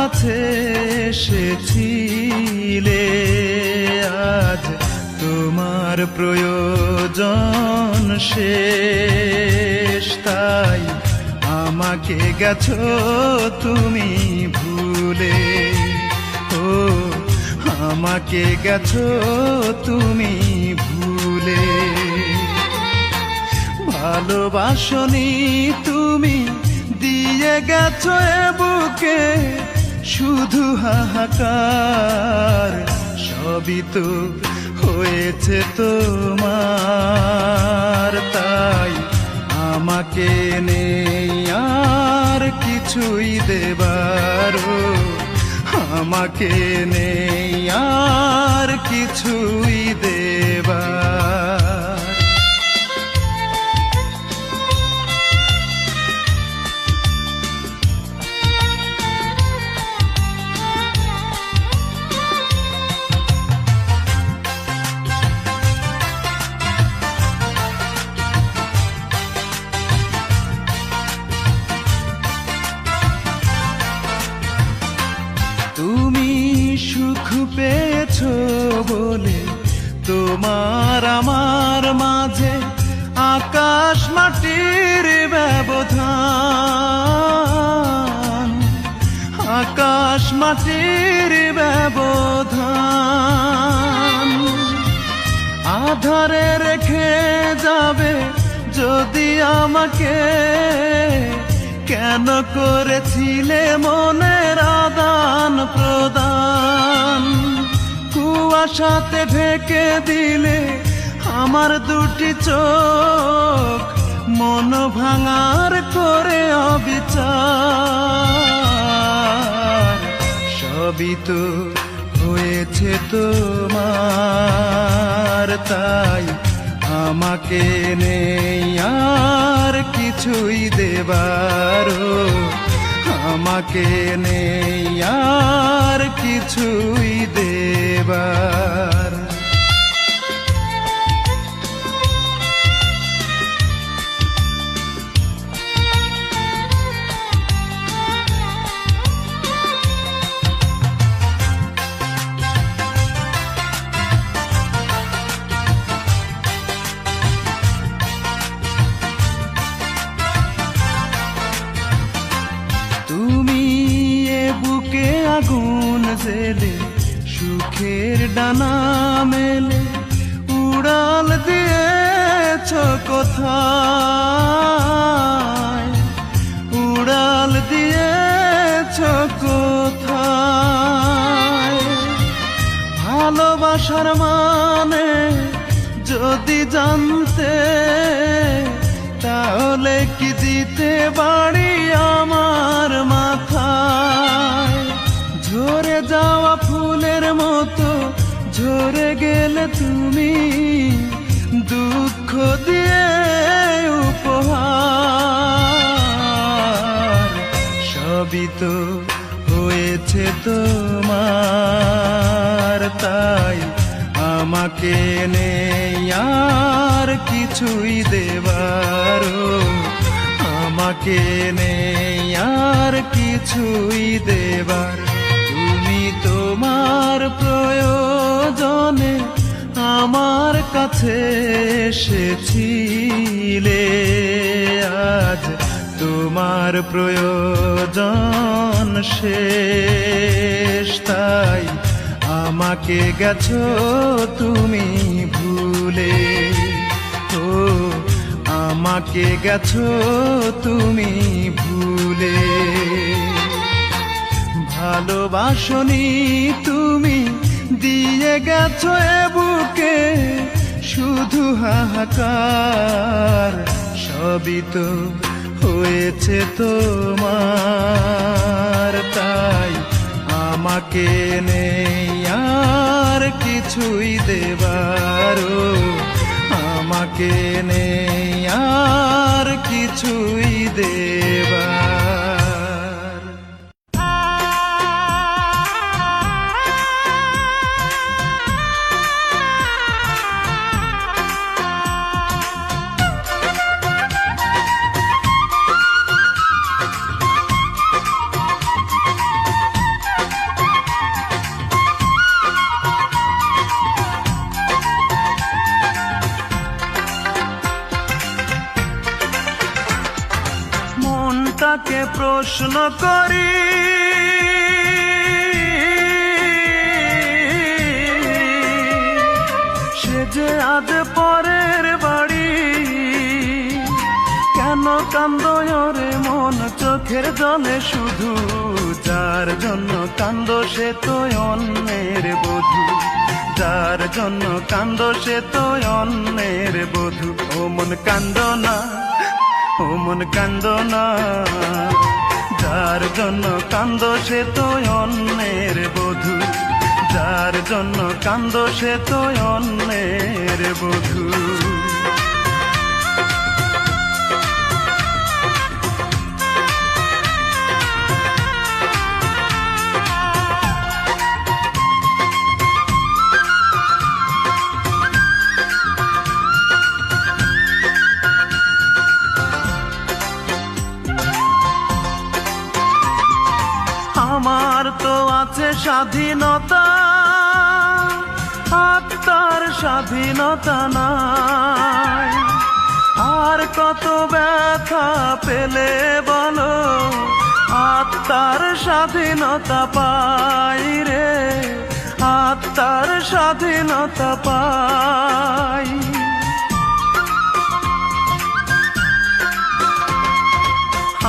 কাছে এসেছিলে, আজ তোমার প্রয়োজন শেষ, তাই আমাকে গেছো তুমি ভুলে। ও আমাকে গেছো তুমি ভুলে। ভালোবাসনি তুমি, দিয়ে গেছো এ বুকে শুধু হাহাকার। সবই তো হয়েছে তোমার, তাই আমাকে নেই আর কিছুই দেবার। আমাকে নেই আর কিছুই দেবার। তুমি সুখ পেয়েছো বলে তোমার আমার মাঝে আকাশ মাটির ব্যবধান। আকাশ মাটির ব্যবধান। আধারে রেখে যাবে যদি আমাকে, কেন করেছিলে মনের আদান প্রদান। কুয়াশাতে ঢেকে দিলে আমার দুটি চোখ, মন ভাঙার করে অবিচার। সবই তো হয়েছে তোমার, তাই আমাকে নেই আর কিছুই দেবার। আমাকে নেই আর কিছুই দেবার। তুমি এ বুকে আগুন জেলে সুখের ডানা মেলে উড়াল দিয়েছ কোথায়। উড়াল দিয়েছ কোথায়। ভালোবাসার মানে যদি জানতে, তাহলে কি দিতে বাড়ি আমার মাথায়। ঝরে যাওয়া ফুলের মতো ঝরে গেলে তুমি, দুঃখ দিয়ে উপহার। সবই তো হয়েছে তোমার, তাই আমাকে নেই আর কিছুই দেবার। আমাকে নেই আর কিছুই দেবার। তুমি তোমার প্রয়োজনে আমার কাছে এসেছিলে, আজ তোমার প্রয়োজন শেষ, তাই আমাকে গেছো তুমি ভুলে। ও আমাকে গেছো তুমি ভুলে। ভালোবাসনি তুমি, দিয়ে গেছো এ বুকে শুধু হাহাকার। সবই তো হয়েছে তোমার, তাই আমাকে নেই আর কিছুই দেবার। আমাকে নেই আর কিছুই দেবার। প্রশ্ন করি, সে যে আজ পরের বাড়ি, কেন কান্দো রে মন চোখের জলে শুধু, যার জন্য কান্দো সে তো অন্যের বধূ, যার জন্য কান্দো সে তো অন্যের বধূ। ও মন কান্দো না, ও মন কান্দো না, যার জন্য কান্দো সে তো অন্যের বধূ, যার জন্য কান্দো সে তো অন্যের বধূ। আমার তো আছে স্বাধীনতা, আত্মার স্বাধীনতা নাই, আর কত ব্যথা পেলে বলো আত্মার স্বাধীনতা পাই রে, আত্মার স্বাধীনতা পাই।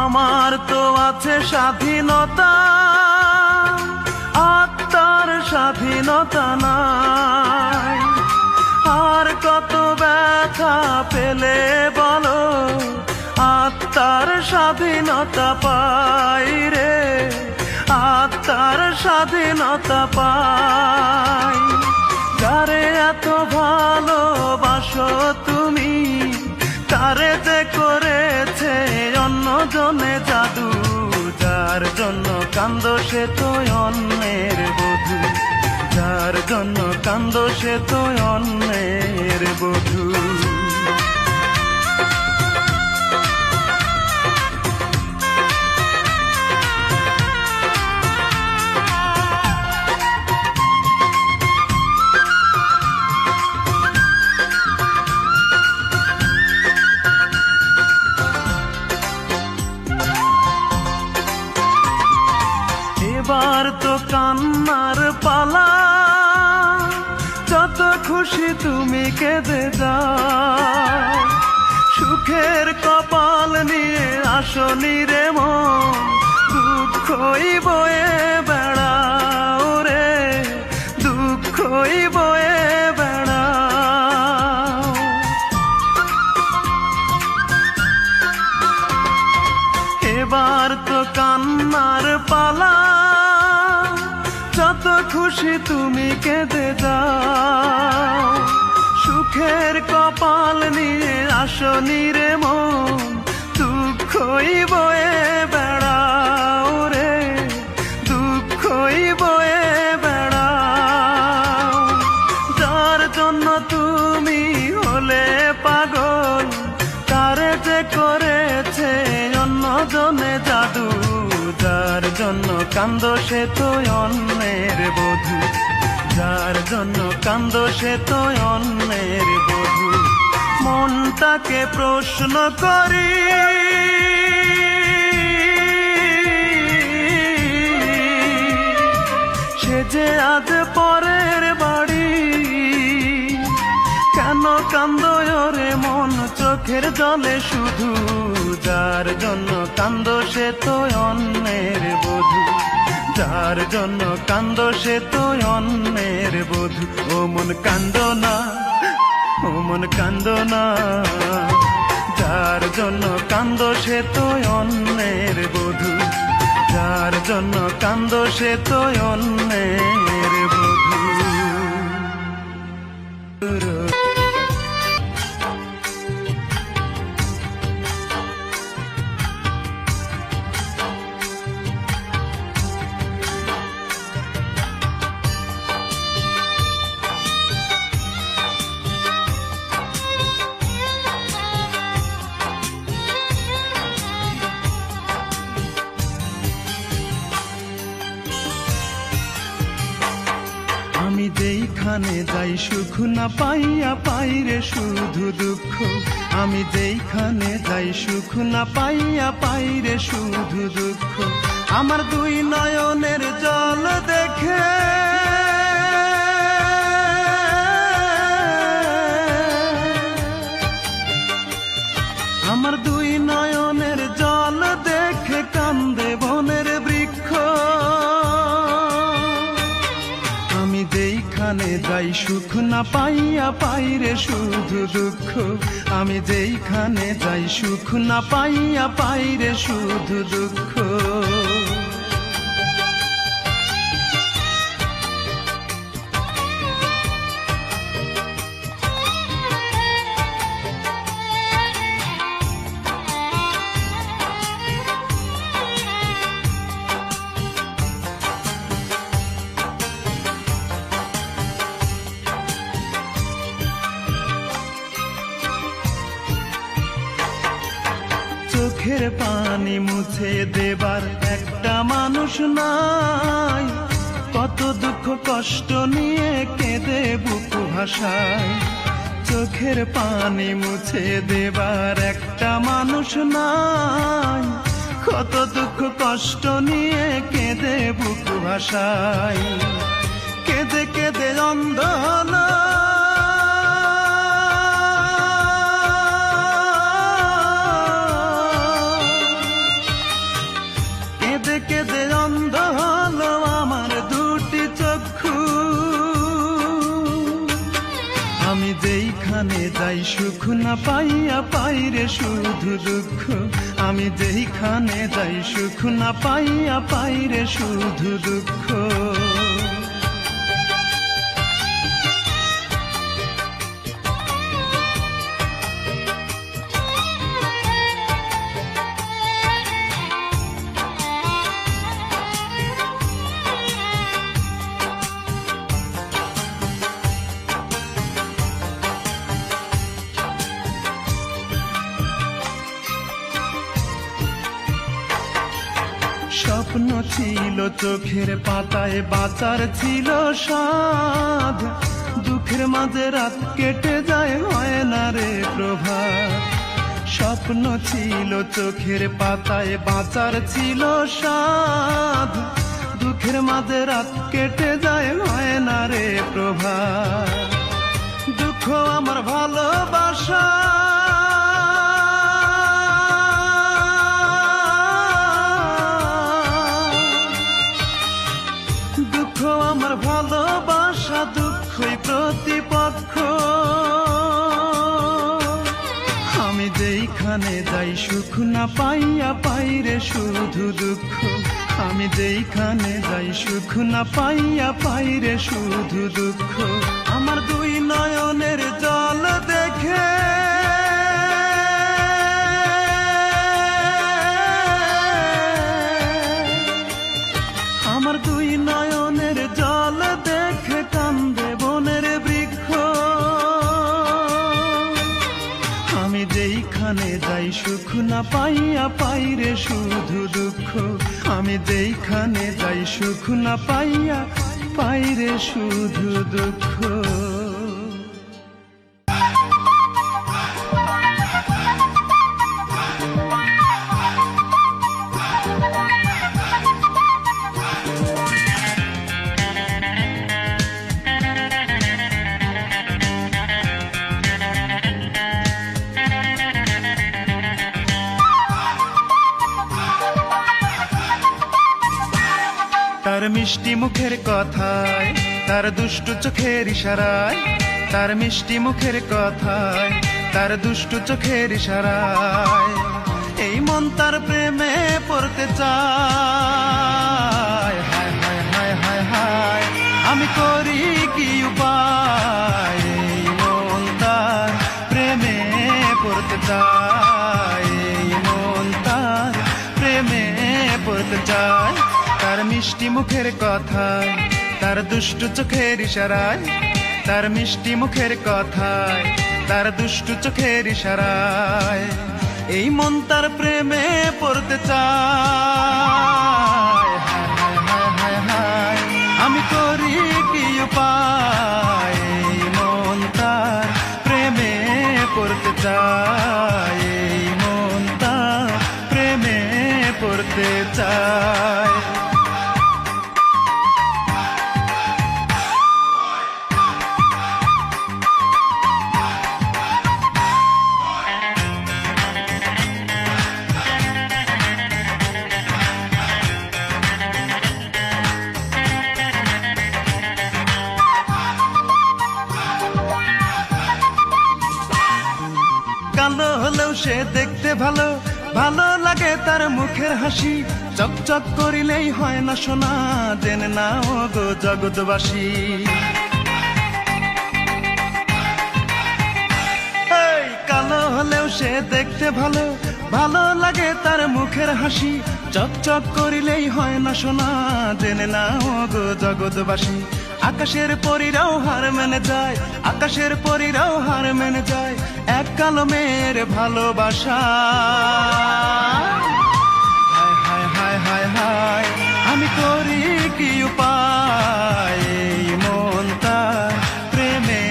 আমার তো আছে স্বাধীনতা, আত্মার স্বাধীনতা নাই, আর কত ব্যথা পেলে বলো আত্মার স্বাধীনতা পাই রে, আত্মার স্বাধীনতা পাই। যারে এত ভালোবাসো তুমি, তারে যে করেছে অন্যজনে জাদু, যার জন্য কান্দো সে তো অন্যের বধূ, যার জন্য কান্দো সে তো অন্যের বধূ। এবার তো কান্নার পালা, যত খুশি তুমি কেঁদে যাও, সুখের কপাল নিয়ে আসনি রে মন, দুঃখই বয়ে বেড়াও রে, দুঃখই বয়ে বেড়াও। এবার তো কান্নার পালা, যত খুশি তুমি কেঁদে যাও, সুখের কপাল নিয়ে আসনি রে মন, দুঃখই বয়ে বেড়াও রে, দুঃখই বয়ে বেড়াও। যার জন্য তুমি হলে পাগল, তারে যে করেছে অন্যজনে জাদু, যার জন্য কান্দো সে তো অন্যের বধূ, যার জন্য কান্দো সে তো অন্যের বধূ। মনটাকে প্রশ্ন করি, সে যে আজ পরের বাড়ি, কেন কান্দো রে মন চোখের জলে শুধু, যার জন্য কান্দো সে তো অন্যের বধূ, যার জন্য কান্দো সে তো অন্যের বধূ। ও মন কান্দো না, ও মন কান্দো না, যার জন্য কান্দো সে তো অন্যের বধূ, যার জন্য কান্দো সে তো অন্যের বধূ। আমি যেইখানে যাই সুখ না পাইয়া পাই রে শুধু দুঃখ, আমি যেইখানে যাই সুখ না পাইয়া পাই রে শুধু দুঃখ। আমার দুই নয়নের জল দেখে আমার দুই নয়নের জল দেখে কান্দে বনের বৃক্ষ। আমি যেইখানে যাই সুখ না পাইয়া পাই রে শুধু দুঃখ, আমি যেইখানে যাই সুখ না পাইয়া পাই রে শুধু দুঃখ। চোখের পানি মুছে দেবার একটা মানুষ নাই, কত দুঃখ কষ্ট নিয়ে কেঁদে বুক ভাসায়। চোখের পানি মুছে দেবার একটা মানুষ নাই, কত দুঃখ কষ্ট নিয়ে কেঁদে বুক ভাসায়। কেঁদে কেঁদে অন্ধ হলো কেঁদে অন্ধ হলো আমার দুটি চক্ষু। আমি যেইখানে যাই সুখ না পাইয়া পাই রে শুধু দুঃখ, আমি যেইখানে যাই সুখ না পাইয়া পাই রে শুধু দুঃখ। স্বপ্ন ছিল চোখের পাতায় বাঁচার ছিল সাধ, দুঃখের মাঝে রাত কেটে যায় হয় না রে প্রভাত। স্বপ্ন ছিল চোখের পাতায় বাঁচার ছিল সাধ, দুঃখের মাঝে রাত কেটে যায় হয় না রে প্রভাত। দুঃখ আমার ভালোবাসা আমার ভালোবাসা দুঃখই প্রতিপক্ষ। আমি যেইখানে যাই সুখ না পাইয়া পাই রে শুধু দুঃখ, আমি যেইখানে যাই সুখ না পাইয়া পাই রে শুধু দুঃখ। আমার দুই নয়নের জল দেখে আমার দুই নয়নের জল দেখে কান্দে বনের বৃক্ষ। আমি যেইখানে যাই সুখ না পাইয়া পাই রে শুধু দুঃখ, আমি যেইখানে যাই সুখ না পাইয়া পাই রে শুধু দুঃখ। তার মিষ্টি মুখের কথায়, তার দুষ্টু চোখের ইশারায়, তার মিষ্টি মুখের কথায়, তার দুষ্টু চোখের ইশারায় এই মন তার প্রেমে পড়তে চায়। হায় হায় হায় হায় হায়, আমি করি কি উপায়, এই মন তার প্রেমে পড়তে চায়, এই মন তার প্রেমে পড়তে চায়। তার মিষ্টি মুখের কথায়, তার দুষ্টু চোখের ইশারায়, তার মিষ্টি মুখের কথায়, তার দুষ্টু চোখের ইশারায় এই মন তার প্রেমে পড়তে চায়। হায় হায় হায় হায়, আমি করি কি উপায়, এই মন তার প্রেমে পড়তে চায়, এই মন তার প্রেমে পড়তে চায়। কালো হলেও সে দেখতে ভালো, ভালো লাগে তার মুখের হাসি, চকচক করিলেই হয় না সোনা, জেনে না ও গো জগৎবাসী। এই কালো হলেও সে দেখতে ভালো, ভালো লাগে তার মুখের হাসি, চকচক করিলেই হয় না সোনা, জেনে না ও গো জগৎবাসী। আকাশের পরীরাও হার মেনে যায়, আকাশের পরীরাও হার মেনে যায় এক কালো মেয়ের ভালোবাসা। হায় হায় হায় হায় হায়, আমি করি কি উপায়, এই মন তার প্রেমে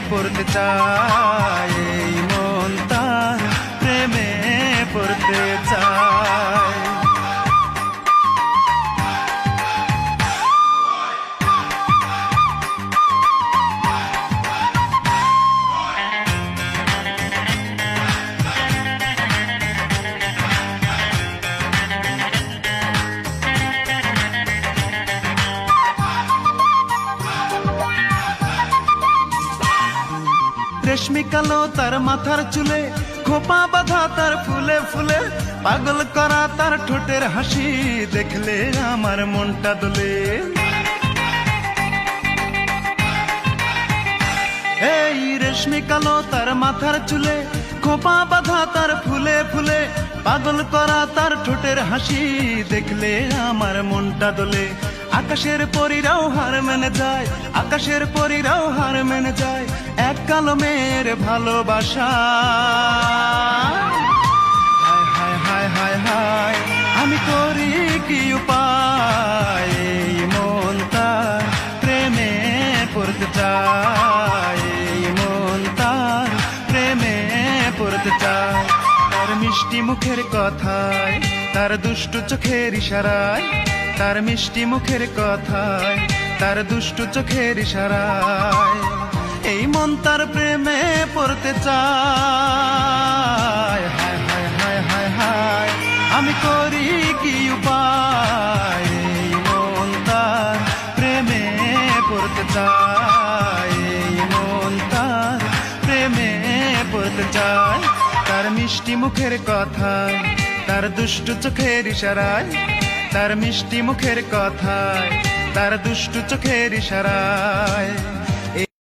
পড়তে চায়, এই মন তার প্রেমে পড়তে চায়। রেশমি কালো তার মাথার চুলে, খোপা বাঁধা তার ফুলে ফুলে, পাগল করা তার ঠোঁটের হাসি, দেখলে আমার মনটা দোলে। এই রেশমি কালো তার মাথার চুলে, খোপা বাঁধা তার ফুলে ফুলে, পাগল করা তার ঠোঁটের হাসি, দেখলে আমার মনটা দোলে। আকাশের পরীরাও হার মেনে যায়, আকাশের পরীরাও হার মেনে যায় এক কালো মেয়ের ভালোবাসা। হায় হায় হায় হায় হায়, আমি করি কি উপায়, এই মন তার প্রেমে পড়তে চায়, এই মন তার প্রেমে পড়তে চায়। তার মিষ্টি মুখের কথায়, তার দুষ্টু চোখের ইশারায়, তার মিষ্টি মুখের কথায়, তার দুষ্টু চোখের ইশারায় এই মন তার প্রেমে পড়তে চায়। হায় হায় হায় হায় হায়, আমি করি কি উপায়, এই মন তার প্রেমে পড়তে চায়, এই মন তার প্রেমে পড়তে চায়। তার মিষ্টি মুখের কথায়, তার দুষ্টু চোখের ইশারায়, তার মিষ্টি মুখের কথায়, তার দুষ্টু চোখের ইশারায়